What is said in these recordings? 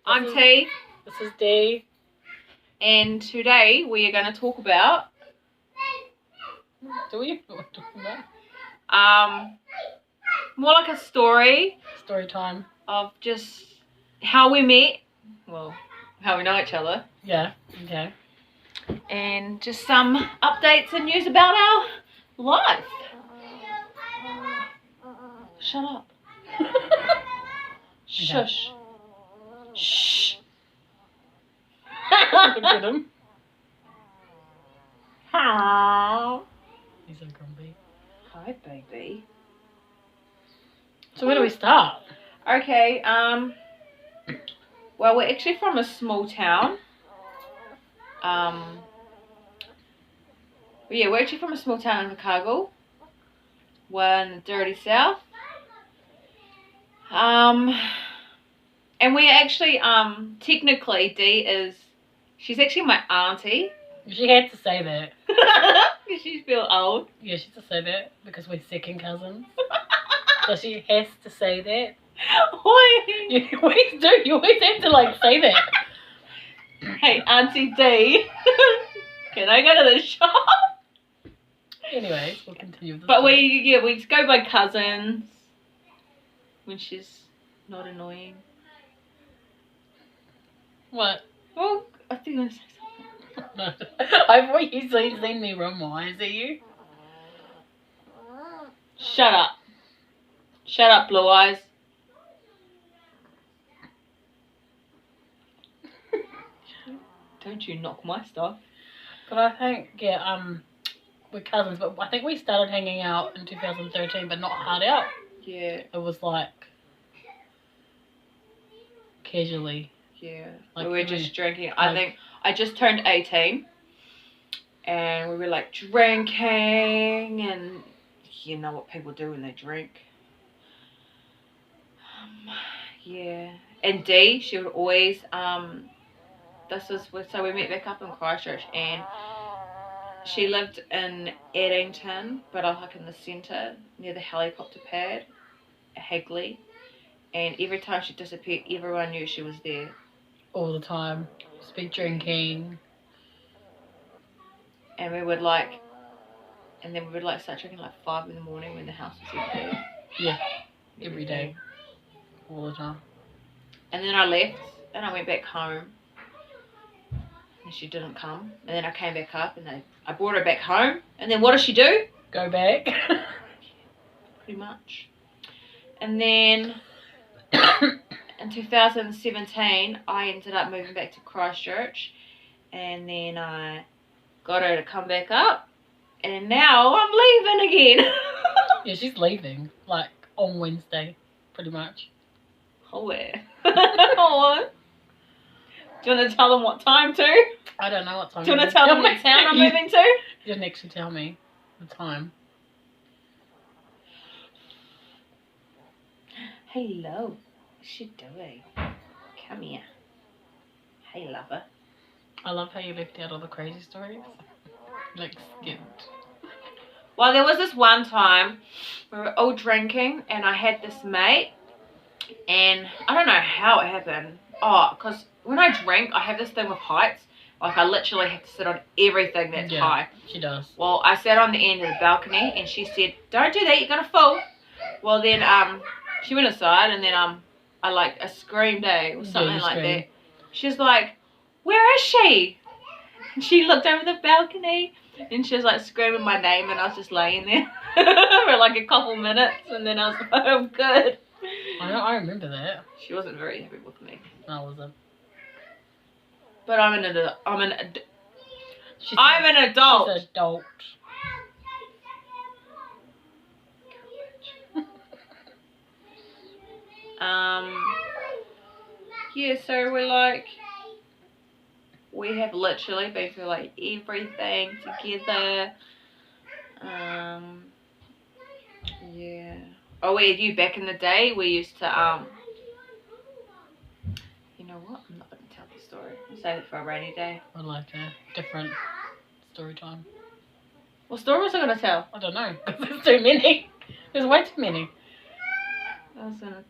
I'm T. This is D. And today we are going to talk about... Do we? What are we talking about? More like a story. Story time. Of just how we met. Well, how we know each other. Yeah, okay. And just some updates and news about our life. Shut up. Shush. Shh. Look at him. Hi. He's so grumpy. Hi, baby. So where do we start? Okay, well, we're actually from a small town. Yeah, we're actually from a small town in Chicago. We're in the dirty south. And we're actually, technically, she's actually my auntie. She had to say that. Because she feels old. Yeah, she had to say that because we're second cousins. So she has to say that. You always do. You always have to say that. Hey, Auntie D. Can I go to the shop? Anyways, we'll continue with this. But we just go by cousins. When she's not annoying. What? Well, I think I'm going to say something. I thought you seen me run my eyes at you. Shut up. Shut up, Blue Eyes. Don't you knock my stuff. But I think, yeah, we're cousins, but I think we started hanging out in 2013, but not hard out. Yeah. It was casually. Yeah. We were just drinking. I think I just turned 18. And we were drinking, and you know what people do when they drink. Yeah. And D, she would always, so we met back up in Christchurch, and she lived in Addington, but in the centre, near the helicopter pad, Hagley. And every time she disappeared, everyone knew she was there. All the time. Speed drinking. And we would start drinking 5 in the morning when the house was empty. Yeah. Every day. All the time. And then I left, and I went back home. And she didn't come. And then I came back up, and I brought her back home. And then what does she do? Go back. Pretty much. And then in 2017, I ended up moving back to Christchurch. And then I got her to come back up. And now I'm leaving again. Yeah, she's leaving. On Wednesday, pretty much. Oh, where? Oh. Do you want to tell them what time to? I don't know what time. Do you want to tell them what town I'm moving to? You didn't actually tell me the time. Hello. What's she doing? Come here. Hey, lover. I love how you left out all the crazy stories. Skimmed. Well, there was this one time we were all drinking, and I had this mate, and I don't know how it happened. Oh, because when I drink, I have this thing with heights. I literally have to sit on everything that's high. She does. Well, I sat on the end of the balcony, and she said, "Don't do that, you're going to fall." Well, then she went aside, and then I screamed, or something like that. She's like, "Where is she?" And she looked over the balcony, and she was screaming my name, and I was just laying there for a couple minutes, and then I was like, "I'm good." I remember that. She wasn't very happy with me. No, I wasn't. But I'm an adult. I'm an adult. She's an adult. Yeah, so we have literally been through everything together. Yeah. Oh, you back in the day, we used to, you know what? I'm not going to tell the story. I'll save it for a rainy day. I'd like a different story time. What story was I going to tell? I don't know. There's too many. There's way too many. That was I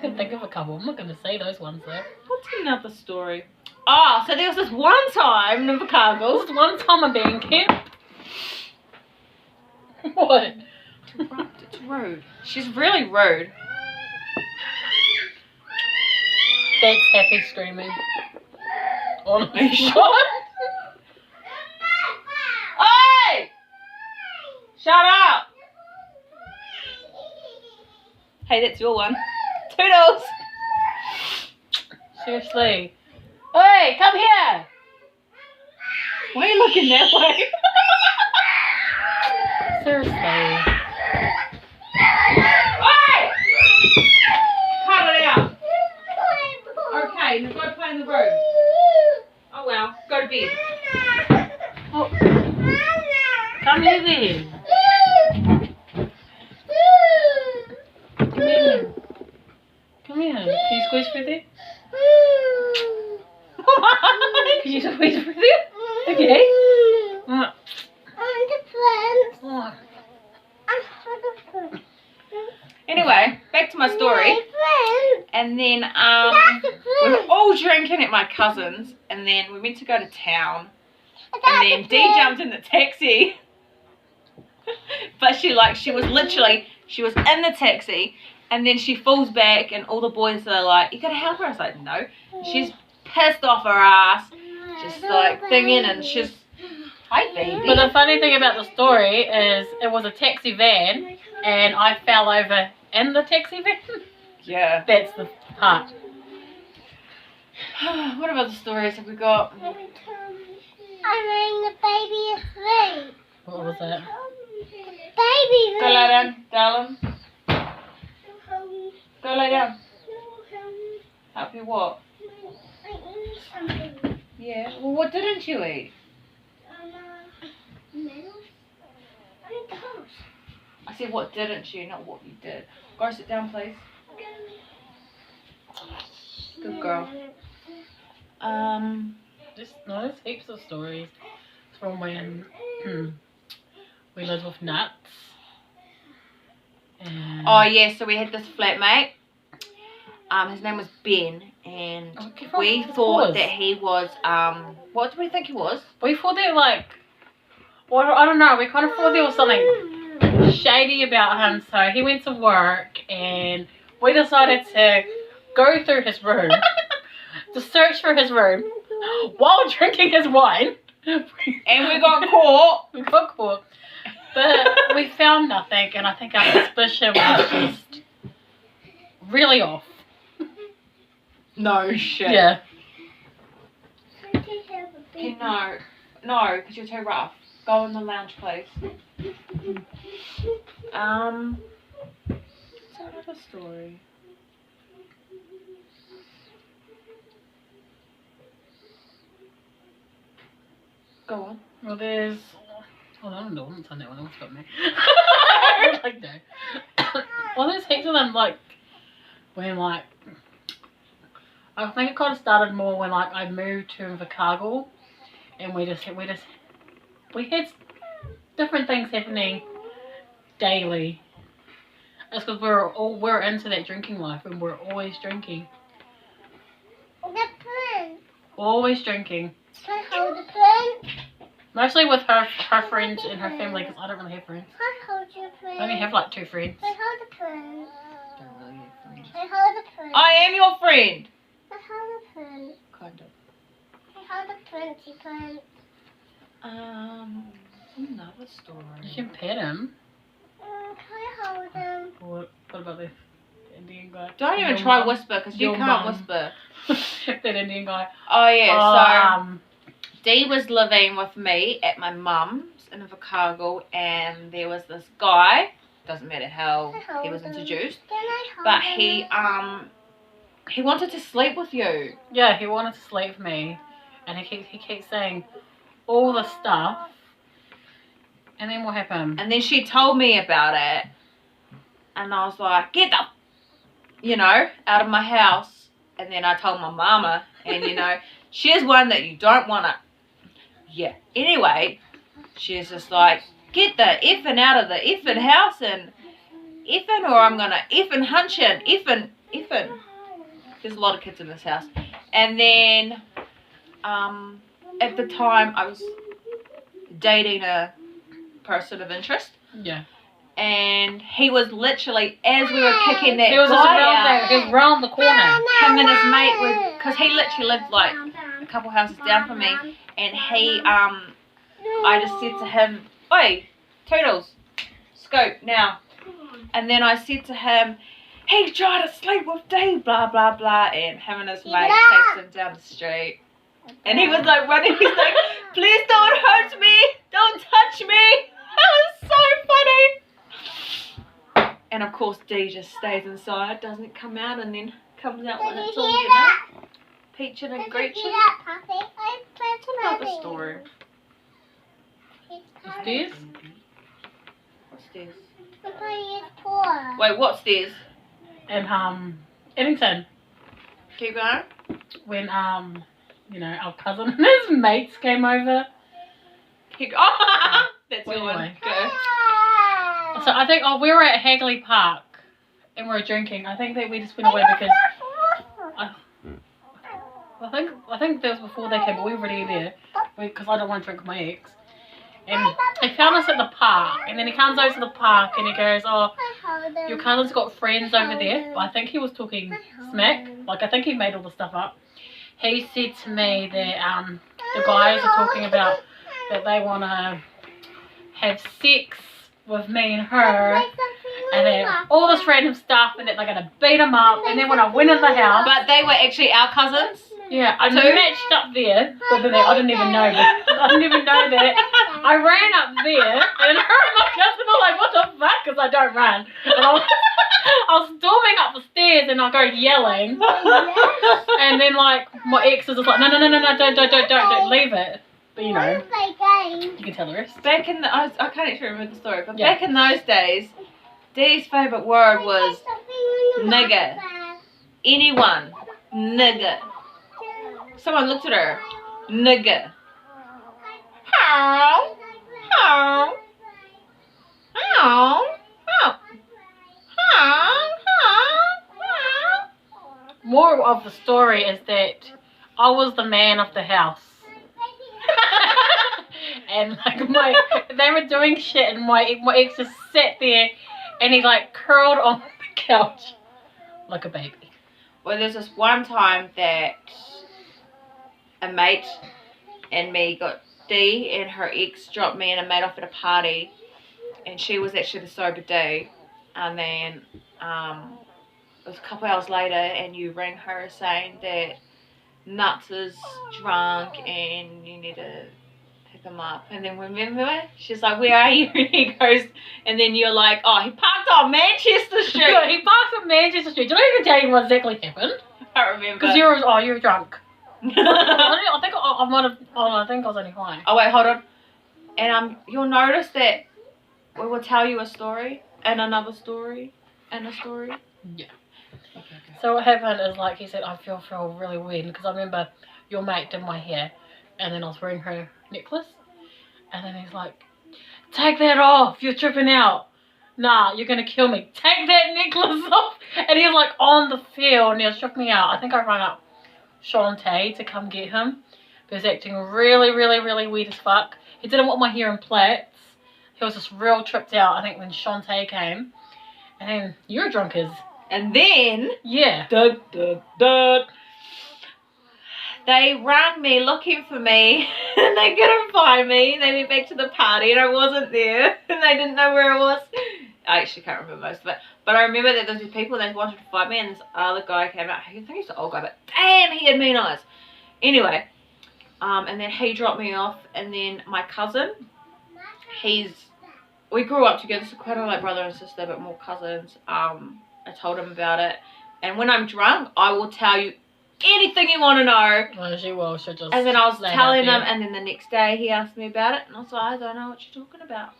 can think of a couple. I'm not going to say those ones though. What's another story? Oh, so there was this one time in Invercargill. This one time I'm being kept. What? It's rude. She's really rude. That's Happy screaming. On Are you sure? Hey! Shut up! Hey, that's your one. Toodles! Seriously. Hey, come here! Why are you looking that way? Seriously. Hey! Cut it out. Okay, now go play in the room. Oh well, go to bed. Oh. Come here then. Come here. Come here. Can you squeeze through there? Can you squeeze through there? Okay. Anyway, back to my story. And then we were all drinking at my cousin's, and then we went to go to town. And then Dee jumped in the taxi. But she was in the taxi, and then she falls back, and all the boys are like, "You gotta help her." I was like, "No." She's pissed off her ass, just like thinking, and she's, "Hi, baby." But the funny thing about the story is it was a taxi van, and I fell over in the taxi van. Yeah. That's the part. What other stories have we got? I rang the baby asleep. What was that? Baby Go lay down, darling. Go lay down. Help you what? I ate something. Yeah. Well, what didn't you eat? I said, what didn't you, not what you did. Go sit down, please. Good girl. There's heaps of stories from when we lived with nuts. And Oh yeah, so we had this flatmate. His name was Ben, and we thought that he was what did we think he was? We thought they well, I don't know, we kind of thought there was something shady about him, so he went to work and we decided to go through his room to search for his room while drinking his wine. And we got caught. We got caught. But we found nothing, and I think our suspicion was just really off. No shit. Yeah. Okay, no, because you're too rough. Go in the lounge, please. What's another story? Go on. Well, there's... Oh, I don't know. I haven't done that one. What's got me? Like, no. Well, there's heaps of them, like, when, like... I think it kind of started more when, like, I moved to Invercargill, and we had different things happening daily. That's because we're into that drinking life, and we're always drinking. The pen. Always drinking. Can I hold the pen? Mostly with her friends and her family, because I don't really have friends. Can I hold your pen? I only have like 2 friends. Can I hold the pen? Don't really have friends. Can I hold the pen? I am your friend. Can I hold the pen? Kind of. Can I hold the printy pen? Another story. You can pet him. Can I hold him? What about the Indian guy? Don't even Your try mum? whisper, because you Your can't mum. whisper. That Indian guy. Oh yeah, Oh, so Dee was living with me at my mum's in Invercargill, and there was this guy. Doesn't matter how he was introduced, Can I hold but him? he wanted to sleep with you. yeah, he wanted to sleep with me, and he keeps saying all the stuff. And then what happened? And then she told me about it, and I was like, "Get the, out of my house." And then I told my mama, and she's one that you don't wanna. Yeah. Anyway, she's just like, "Get the effing out of the effing house," and effing or I'm gonna effing hunch in. Effing. There's a lot of kids in this house. And then, at the time I was dating a person of interest. Yeah. And he was literally, as we were kicking that He was just guy around out, there. He was round the corner. him and his mate were, because he literally lived like a couple houses down from me, and he, I just said to him, oi, Toodles, scope now. And then I said to him, he tried to sleep with Dave, blah, blah, blah, and him and his mate chased him down the street. And he was like running, he's like, please don't hurt me, don't touch me. That was so funny. And of course D just stays inside, doesn't come out, and then comes out when it's all, you know, peaching and greeching. It's another story. What's this? What's this? Wait, Wait, what's this? And Eddington, Keep going. when you know, our cousin and his mates came over. Keep oh, that's Well, your one. anyway. Go. So I think we were at Hagley Park and we were drinking. I think that we just went away because I think that was before they came, but we were already there because I don't want to drink with my ex. And he found us at the park, and then he comes over to the park and he goes, "Oh, your cousin's got friends over there." But I think he was talking smack. Like I think he made all the stuff up. He said to me that the guys are talking about that they want to have sex with me and her, and then all this random stuff, and that they're gonna beat him up. And then when I went in the house, But they were actually our cousins. yeah, I Two? matched up there. But I didn't even know that. I didn't even know that. I ran up there, and her and my cousin were like, "What the fuck?" Because I don't run. And I was storming up the stairs, and I go yelling, and then like my ex is just like, "No, don't leave it." But you know, you can tell the rest. Back in the, I can't actually remember the story, but Yeah. back in those days, Dee's favourite word was nigger. Anyone, nigger. Someone looked at her, nigger. How? How? How? Moral of the story is that I was the man of the house. And like they were doing shit, and my ex just sat there, and he like curled on the couch like a baby. Well, there's this one time that a mate and me got D and her ex dropped me and a mate off at a party, and she was actually the sober D, and then it was a couple hours later, and you rang her saying that Nuts is drunk and you need to pick him up. And then remember, she's like, "Where are you?" And he goes, and then you're like, "Oh, he parked on Manchester Street." Yeah, he parked on Manchester Street. Did I even tell you what exactly happened? I can't remember. Because you were drunk. I think I was only high. Oh wait, hold on. And you'll notice that we will tell you a story and another story and a story. Yeah. Okay. So what happened is, like he said, I feel really weird because I remember your mate did my hair, and then I was wearing her necklace, and then he's like, "Take that off, you're tripping out. Nah, you're gonna kill me. Take that necklace off." And he was like on the field, and he was tripping me out. I think I rang up Shantae to come get him. He was acting really weird as fuck. He didn't want my hair in plaits. He was just real tripped out, I think, when Shantae came. And then you were drunk as... And then, Yeah. they rang me looking for me, and they couldn't find me. They went back to the party, and I wasn't there, and they didn't know where I was. I actually can't remember most of it, but I remember that there was these people that wanted to fight me, and this other guy came out. I think he's an old guy, but damn, he had mean eyes. Anyway, and then he dropped me off, and then my cousin, we grew up together, so kind of like brother and sister, but more cousins. I told him about it, and when I'm drunk, I will tell you anything you want to know. Well, she will. She'll just... And then I was lay telling out him, there. and then the next day he asked me about it, and I was like, I don't know what you're talking about.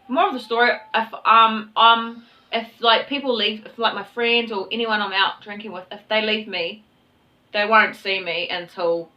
More of the story, if like people leave, if like my friends or anyone I'm out drinking with, if they leave me, they won't see me until,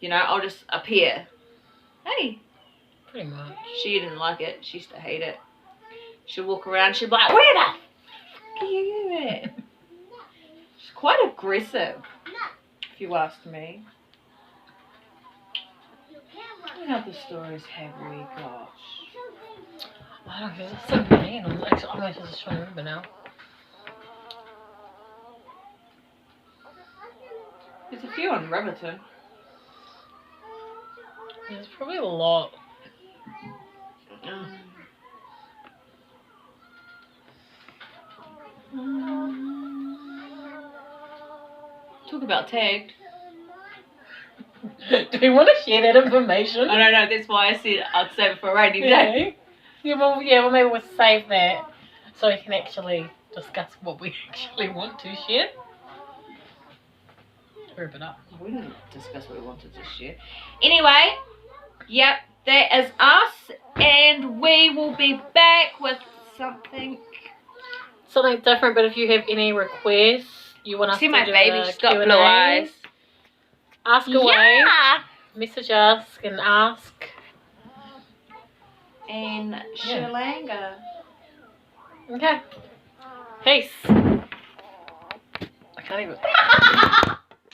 you know, I'll just appear. Hey. Pretty much. She didn't like it. She used to hate it. She'll walk around. She'll be like, "Where the f*** are you at?" She's quite aggressive, if you ask me. What other stories have we got? I don't know. There's so many. And I'm actually just trying to remember now. There's a few on Riverton. There's probably a lot. Talk about tagged. Do we want to share that information? I don't know, that's why I said I'd save it for a rainy day. Yeah, well, maybe we'll save that so we can actually discuss what we actually want to share. Wrap it up. We didn't discuss what we wanted to share. Anyway, yep, that is us, and we will be back with something different. But if you have any requests, you want us See to my do baby, a she's got Q&A, blue eyes. ask away, Yeah. message us and ask. And Shalanga. Okay. Peace. I can't even.